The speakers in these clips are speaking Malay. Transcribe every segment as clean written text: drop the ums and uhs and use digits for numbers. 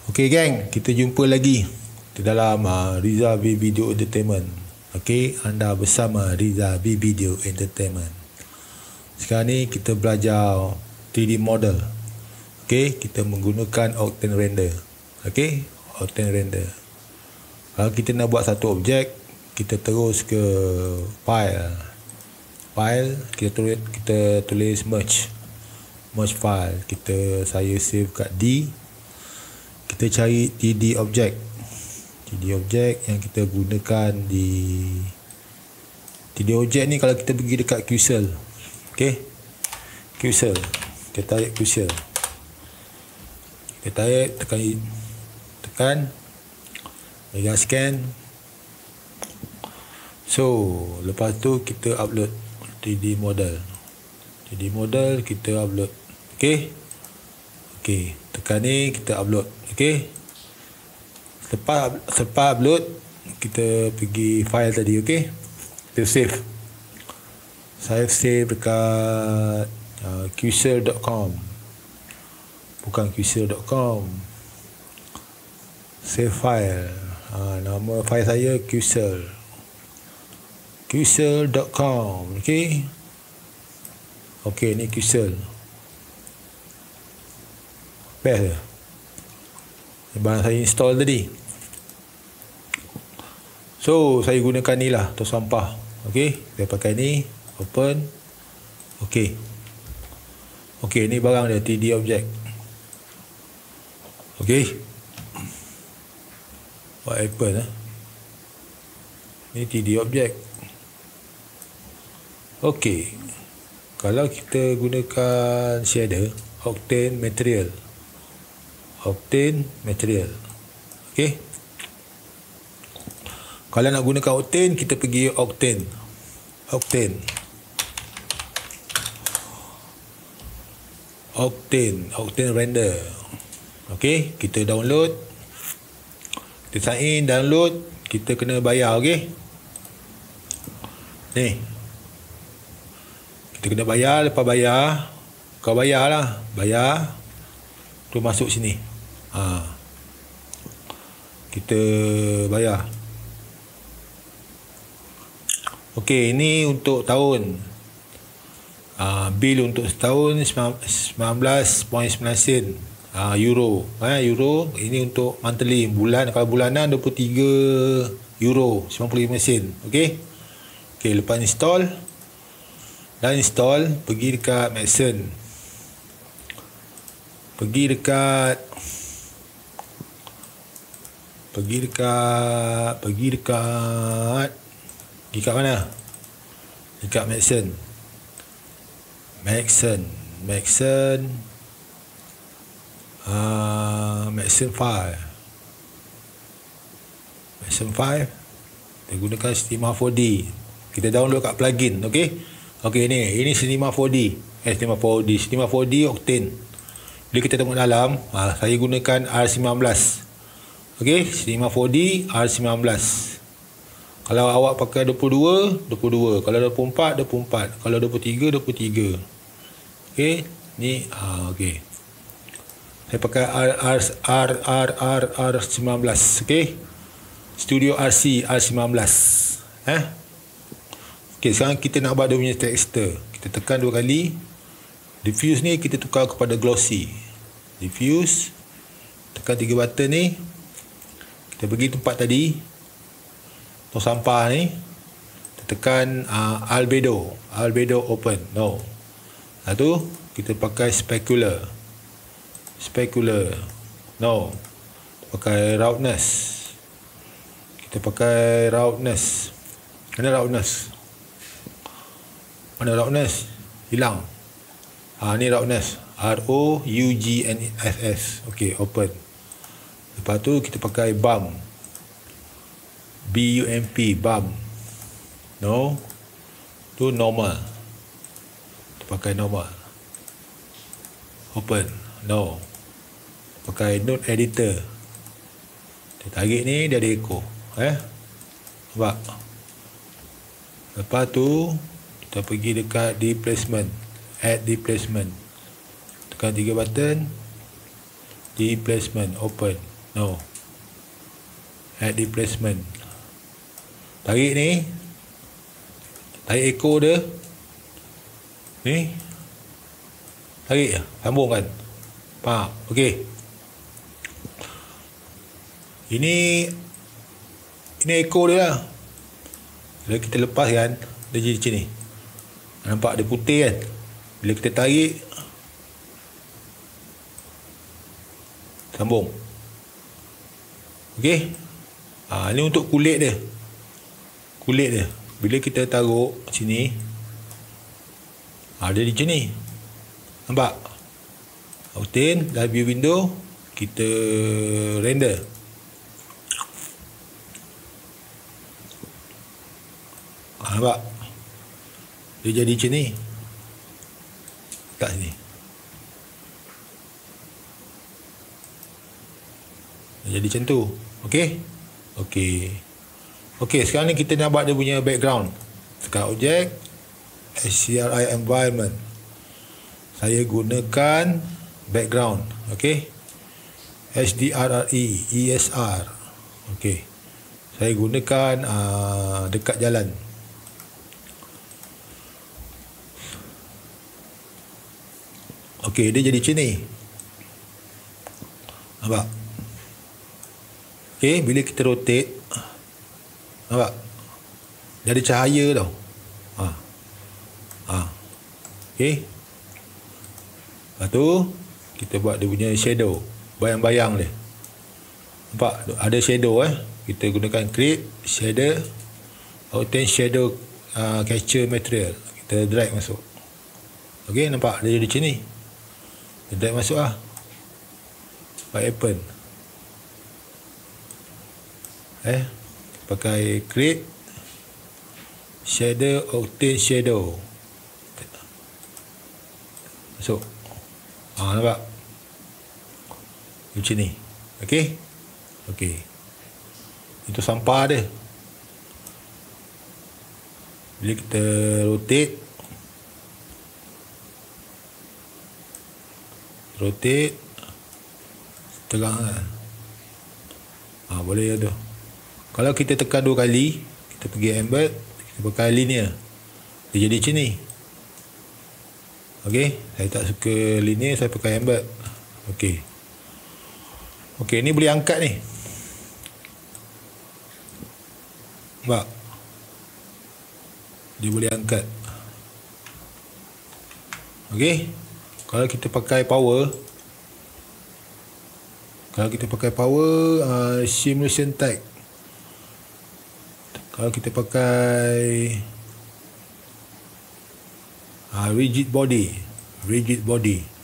Okey gang, kita jumpa lagi di dalam Riza V Video Entertainment. Okey, anda bersama Riza V Video Entertainment. Sekarang ni kita belajar 3D model. Okey, kita menggunakan Octane Render. Okey, Octane Render. Kalau kita nak buat satu objek, kita terus ke file, kita tulis merge file. Saya save kat D. Kita cari 3D object yang kita gunakan di 3D object ni. Kalau kita pergi dekat Qcell, okey, Qcell, kita tarik Qcell, kita tarik, tekan mega scan. So lepas tu kita upload 3D model kita upload. Okey, tekan ni, kita upload. Okey, Lepas upload, kita pergi file tadi. Okey, kita save. Saya save dekat qcell.com, bukan qcell.com. Save file. Nama file saya qcell.com. Okey, ni Qcell. Best dia. Barang saya install tadi. So saya gunakan ni lah, tong sampah. Okey, saya pakai ni, open. Okey, ni barang dia, 3D object. Okey, what happened ni 3D object. Okey, kalau kita gunakan shader, Octane material. Okey, kalau nak gunakan Octane, kita pergi Octane Render. Okey, kita download, kita sign in, download. Kita kena bayar. Okey, ni kita kena bayar. Lepas bayar, kau bayar lah, tu masuk sini. Kita bayar. Okey, ini untuk tahun. Bil untuk setahun 19.9 sen. Euro. Euro. Ini untuk monthly, bulan. Kalau bulanan 23 euro 95 sen. Okey, lepas install, pergi dekat Maxon. Pergi dekat mana? Dekat Maxon file. Kita gunakan Cinema 4D. Kita download kat plugin. Okey, ini Cinema 4D. Cinema 4D Octane. Bila kita tengok dalam, saya gunakan R19. Okey, Cinema 4D R19. Kalau awak pakai 22, kalau 24, kalau 23. Okey, ni okey. Saya pakai R19. Okey, Studio RC R19. Okey, sekarang kita nak buat dia punya texture. Kita tekan 2 kali. Diffuse ni kita tukar kepada glossy. Diffuse, tekan 3 button ni. Kita pergi tempat tadi, tong sampah ni, kita tekan albedo open. No. Lalu kita pakai specular. No. Pakai roughness. Kita pakai roughness. Mana roughness? Hilang. Ni roughness. ROUGNSS. Okey, open. Lepas tu kita pakai bump. BUMP. No. Tu normal. Kita pakai normal. Open. No. Pakai node editor. Kita tarik ni, dia ada echo. Nampak? Lepas tu kita pergi dekat displacement. Add displacement. Tekan 3 button. Displacement, open. No. Head replacement. Tarik ni. Tarik ekor dia. Ni. Tarik je. Sambung kan. Faham? Okey. Ini ekor dia lah. Bila kita lepas kan, dia jadi macam ni. Nampak dia putih kan? Bila kita tarik, sambung. Okey. Ni untuk kulit dia. Kulit dia. Bila kita taruh sini, dia jadi macam ni. Nampak? Outin, live view window, kita render. Nampak? Dia jadi macam ni. Kat sini. Dia jadi macam tu. Okey? Okey, sekarang ni kita nak buat dia punya background. Sekarang objek, HCRI environment. Saya gunakan background. Okey? HDRI, ESR. Okey. Saya gunakan dekat jalan. Okey, dia jadi macam ni. Nampak? Okey, bila kita rotate, nampak? Dia ada cahaya tau. Okey. Lepas tu, kita buat dia punya shadow. Bayang-bayang dia. Nampak? Ada shadow Kita gunakan create, shader, obtain shadow capture material. Kita drag masuk. Okey, nampak? Dia jadi macam ni. Dia drag masuk lah. What happen? Pakai create, shader, obtain shadow. Masuk. Nampak? Macam ni. Okey? Okey. Itu sampah dia. Bila kita rotate, terang kan? Boleh tu. Kalau kita tekan 2 kali, kita pergi embed, kita pakai linear, dia jadi macam ni. Okey, saya tak suka linear, saya pakai embed. Okey. Okey, ni boleh angkat ni. Nampak? Dia boleh angkat. Okey. Kalau kita pakai power, simulation tag. Kalau kita pakai rigid body.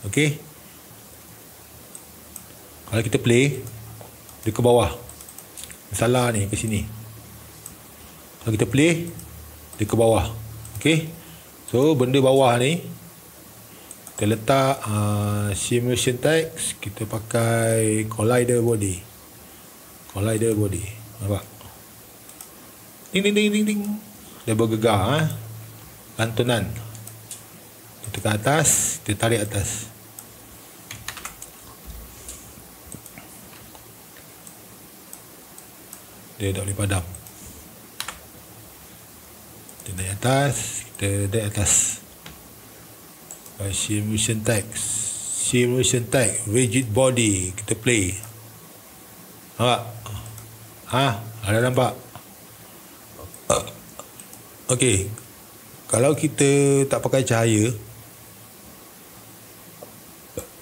Okey. Kalau kita play, dia ke bawah. Salah ni, ke sini. Kalau kita play, dia ke bawah. Okey. So, benda bawah ni, kita letak simulation text, kita pakai collider body. Nampak? Ding. Dia bergegar. Lantunan. Kita ke atas, kita tarik atas. Dia tak boleh padam. Kita naik atas, kita naik atas. Simulation tag, rigid body, kita play. Nampak? Ada nampak? Okey. Kalau kita tak pakai cahaya,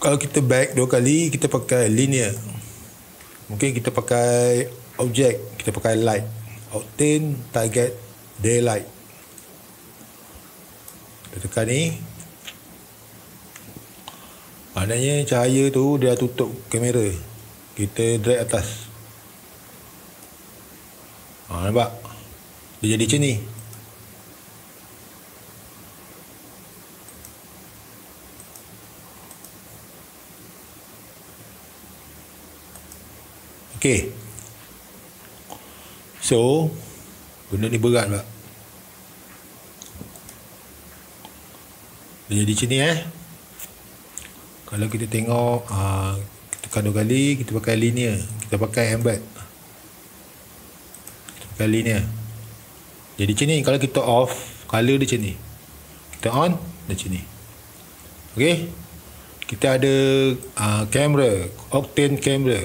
kalau kita back 2 kali, kita pakai linear. Mungkin kita pakai objek, kita pakai light, obtain target daylight. Kita tekan ni, maknanya cahaya tu dia tutup kamera. Kita drag atas. Nampak? Dia jadi macam ni. Okey. So, benda ni berat tak? Dia jadi macam ni Kalau kita tengok, kita Tekan 2 kali, kita pakai linear. Kita pakai embed. Kita pakai linear. Jadi macam ni, kalau kita off, color dia macam ni. Kita on, dia macam ni. Okay. Kita ada kamera, Octane camera.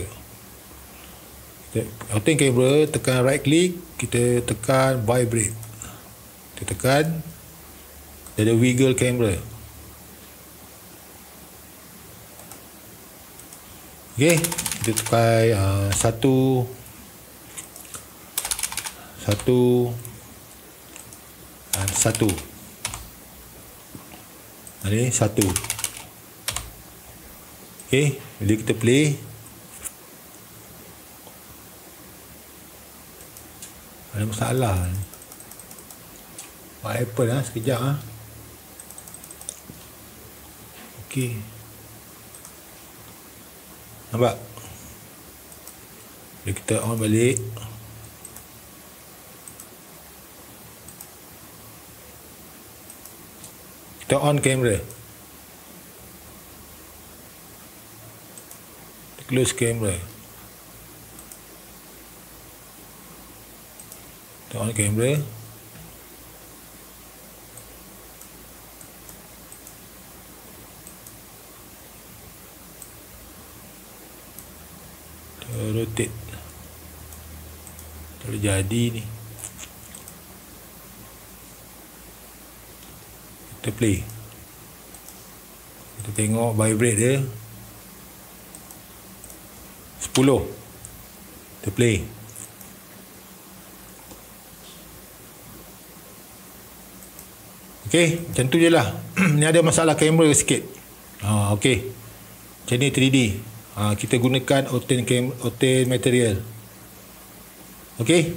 Octane camera, tekan right click, kita tekan vibrate. Kita tekan, dia ada wiggle camera. Okay, kita pakai satu. Ini satu. Okay, bila kita play, ada masalah. Pak Apple sekejap Okay. Nampak? Bila kita on balik, kita on kamera, kita close kamera, kita on kamera. Rotate. Tak boleh jadi ni. Kita play. Kita tengok vibrate dia 10. Kita play. Okay, macam tu je lah. Ni ada masalah kamera sikit. Okay. Macam ni 3D. Kita gunakan Octane material. Okay.